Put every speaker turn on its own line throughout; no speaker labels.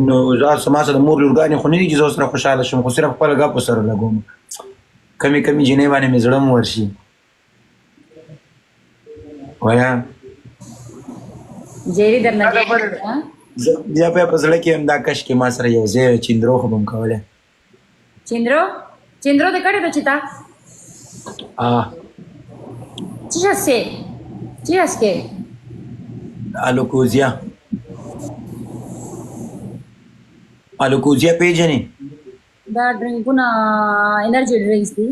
نو زه ما سره د مور لورګانې خو نه دي چې زه سره خوشحاله شم خو صرف خپله ګپ سره لګوم کمې کمې جینۍ باندې مې زړه م ورشي ویا
جیری درنه
بیا بیا په زړه کې هم دا کش کې ما سره یو ځای چیندرو خو به م کولی
چندرو de care do cita? Ce se? Ce este?
الوکوزیا الوکوزیا پیژنې
دا ډرینګونه انرژي ډرینګز دي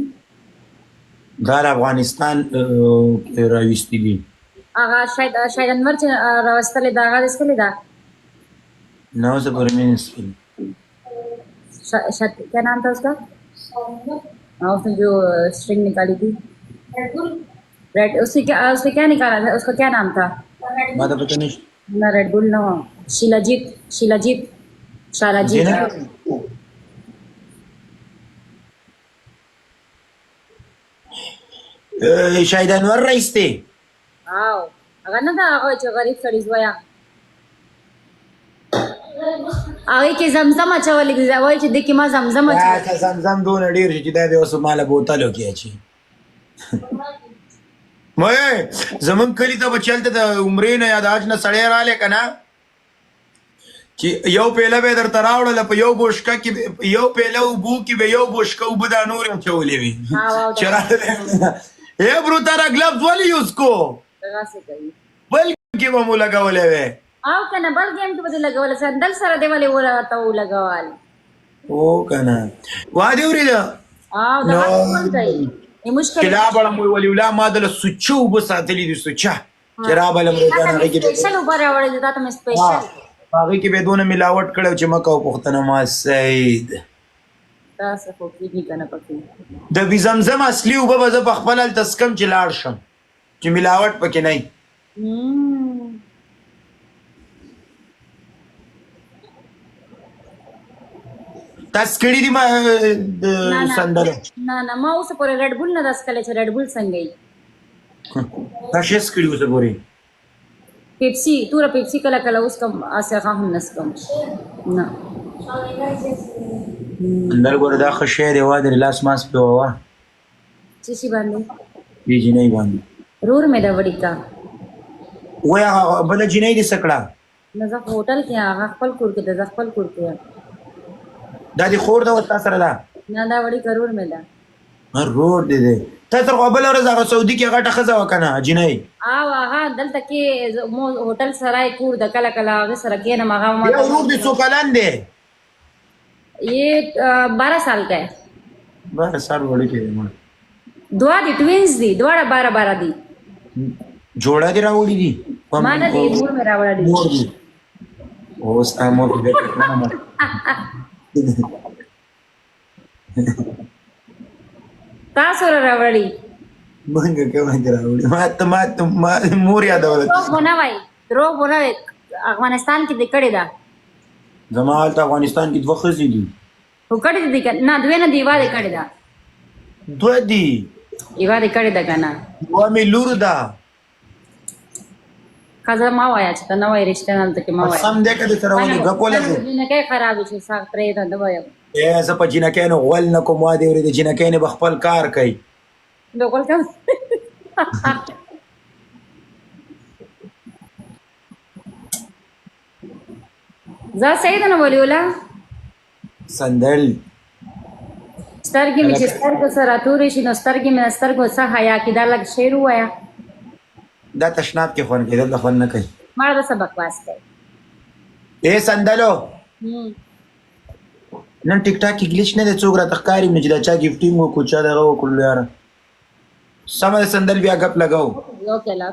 دا له افغانستان راویستي دي
هغه شاید انور چې راوستلې ده هغه دې څکلې ده
نو زه پورې مې نه څکلې
क्या नाम था उसका हाँ उसने जो स्ट्रिंग निकाली थी रेड उससे क्या निकाला था उसका क्या नाम था
ما ته پته نشته
ना रेड बुल ना शिलाजीत
شاید انور رئیس دی
او هغه نه دا هغه چې غریب سړی زویا هغه کې زمزم اچولې دي وایي چې د کې ما زمزم
اچولې زمزم دونه ډیر چې دا به اوس مال بوتلو کې اچي مې زمون کلی ته بچلته د عمرې نه یاد اج نه سړی رااله کنه چې یو پیله به در تراوړل په یو بوشکه کې یو پیله وبو کې به یو بوشکه وبدا نور چولې وي چراله اے برو تارا گلوز والی یوز کو
راسه کوي
بل کې به مو لګولې وې
او کنه بل گیم کې بده لګول سندل سره دی ولې ولا تا لګوال
او کنه وا دی وريدا
او دا څه کوي مشکل
کلا بل مو ولي ولا ما دل سچو بساتلی دي سچا چرا بل مو کنه کې
سپیشل وبره وړل دا ته سپیشل
هغه کې به دونه ملاوت کړو چې مکه او پختنه ما سید
تاسو خو کې کنه پکې
د بي زمزم اصلي وب به ز په خپل تسکم چې لاړ شم چې ملاوت پکې نه تسکړی دی ما سندل
نه ما اوس پر ریډ بول نه داس کله چې ریډ بول څنګه ای
تاسو سکړی اوس پورې
پیپسي تور پیپسي کله کله اوس کم اسه هم نس کم نه
اندر ګور دا خشه دی وا د لاس ماس په وا
چې شي باندې
یی جنې باندې
رور مې دا وړی کا
وای بل جنې دې سکړه
نه زه هوټل کې هغه خپل کور کې د خپل کور کې
دا دي خور دا وتا سره دا
نه دا وړي کرور مې دا
روډ دې ته تر قبل ورځ هغه سعودي کې غټه خزا وکنه جنې
او هغه دلته کې مو هوټل سرای کور د کله کله هغه سره کې نه مغه ما
یو روډ دې سوکلان دی
ये 12 साल का है
12 साल वड़ी के
दुआ दी ट्विंस दी दुआड़ा 12 दी
जोड़ा दे रावड़ी दी
माना दी मूर में रावड़ा दी
ओ सामो दे कितना मत
तासोर रावड़ी
मंग के रावड़ी मत मूर याद आवत
रो बनावे अफगानिस्तान की दिकड़ी दा
زمال ته افغانستان کې دوه خزې دي
هو کړي دي نه دوی نه دی واده کړي دا
دوه دي
ایواده کړي دا کنه
و مې لور دا
خزه ما وایا چې نه وای رښتیا نه ته ما وایا
سم دې کده سره ولې غپوله
نه کې خراب شي ساق پرې دا وایا
اے زه په جنکې نه ول نه کوم واده ورې د جنکې نه بخپل کار کوي
دوکل کا زه سید نه ولولا
سندل
سترګې مې چې سترګو سره تورې شي نو سترګې مې سترګو څخه حیا کې دا لږ شعر وایا
دا تشناب کې خون کېدل خون نه کوي
ما دا سبق واس کوي
اے سندلو نن ټیک ټاک کې گلیچ نه د څوک را تخکاری مې چې دا چا گیفټینګ کو چا دغه وکړل یار سم سندل بیا غپ لگاو
اوکې لا